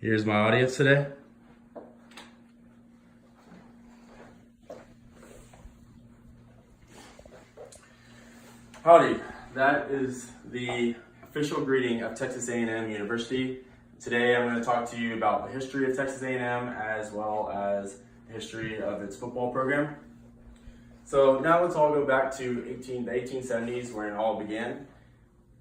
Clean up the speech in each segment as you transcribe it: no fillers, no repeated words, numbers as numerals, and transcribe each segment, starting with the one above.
Here's my audience today. Howdy, that is the official greeting of Texas A&M University. Today I'm going to talk to you about the history of Texas A&M as well as the history of its football program. So now let's all go back to the 1870s where it all began.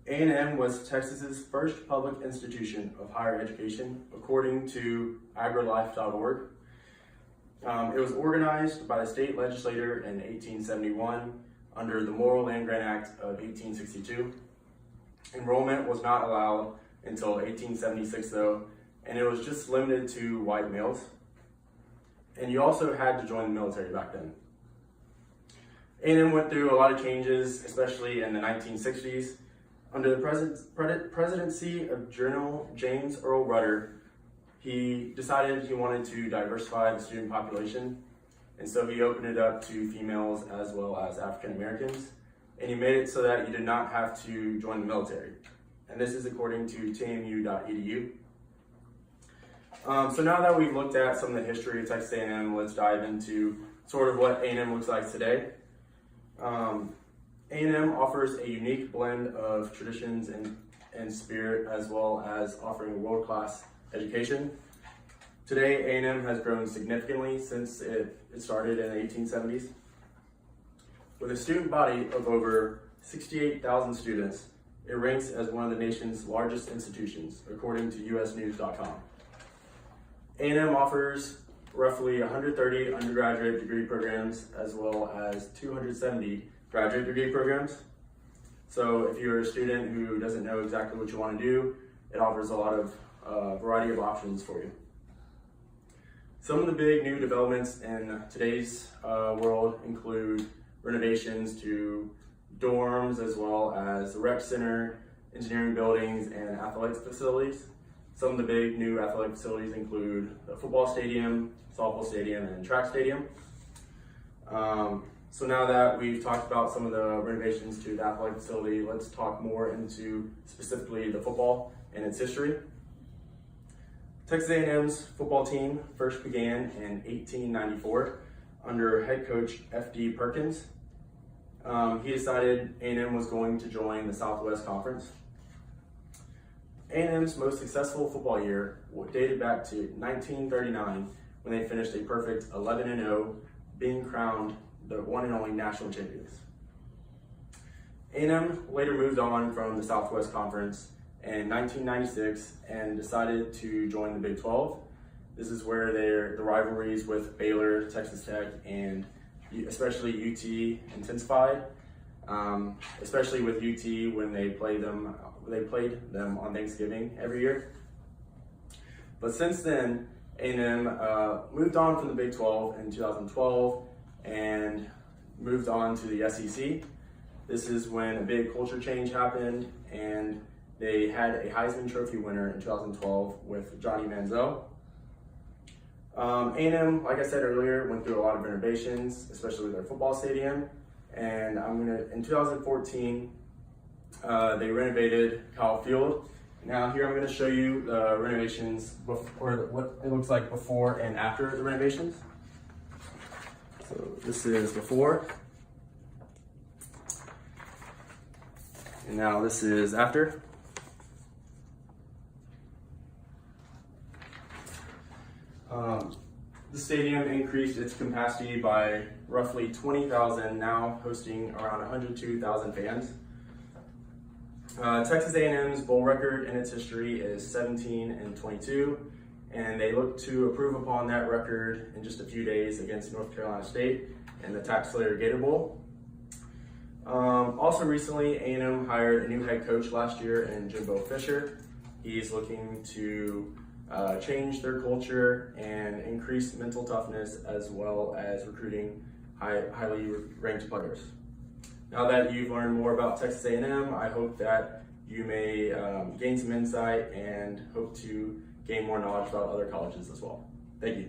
A&M was Texas's first public institution of higher education, according to agrilife.org. It was organized by the state legislature in 1871 under the Morrill Land-Grant Act of 1862. Enrollment was not allowed until 1876 though, and it was just limited to white males. And you also had to join the military back then. A&M went through a lot of changes, especially in the 1960s. Under the presidency of General James Earl Rudder, he decided he wanted to diversify the student population, and so he opened it up to females as well as African Americans, and he made it so that you did not have to join the military. And this is according to tmu.edu. So now that we've looked at some of the history of Texas A&M, let's dive into sort of what A&M looks like today. A&M offers a unique blend of traditions and spirit, as well as offering a world-class education. Today, A&M has grown significantly since it started in the 1870s. With a student body of over 68,000 students, it ranks as one of the nation's largest institutions, according to usnews.com. A&M offers roughly 130 undergraduate degree programs, as well as 270 graduate degree programs. So if you're a student who doesn't know exactly what you want to do, it offers a lot of variety of options for you. Some of the big new developments in today's world include renovations to dorms, as well as the rec center, engineering buildings, and athletics facilities. Some of the big new athletic facilities include the football stadium, softball stadium, and track stadium. So now that we've talked about some of the renovations to the athletic facility, let's talk more into specifically the football and its history. Texas A&M's football team first began in 1894 under head coach F.D. Perkins. He decided A&M was going to join the Southwest Conference. A&M's most successful football year dated back to 1939 when they finished a perfect 11-0, being crowned the one and only national champions. A&M later moved on from the Southwest Conference in 1996 and decided to join the Big 12. This is where the rivalries with Baylor, Texas Tech, and especially UT intensified, especially with UT when they played them on Thanksgiving every year. But since then, A&M moved on from the Big 12 in 2012 and moved on to the SEC. This is when a big culture change happened, and they had a Heisman Trophy winner in 2012 with Johnny Manziel. A&M, like I said earlier, went through a lot of renovations, especially with their football stadium. And in 2014, they renovated Kyle Field. Now here I'm going to show you the renovations, or what it looks like before and after the renovations. So this is before, and now this is after. The stadium increased its capacity by roughly 20,000, now hosting around 102,000 fans. Texas A&M's bowl record in its history is 17-22, and they look to improve upon that record in just a few days against North Carolina State in the TaxSlayer Gator Bowl. Also recently, A&M hired a new head coach last year in Jimbo Fisher. He's looking to change their culture and increase mental toughness, as well as recruiting highly ranked players. Now that you've learned more about Texas A&M, I hope that you may gain some insight and hope to gain more knowledge about other colleges as well. Thank you.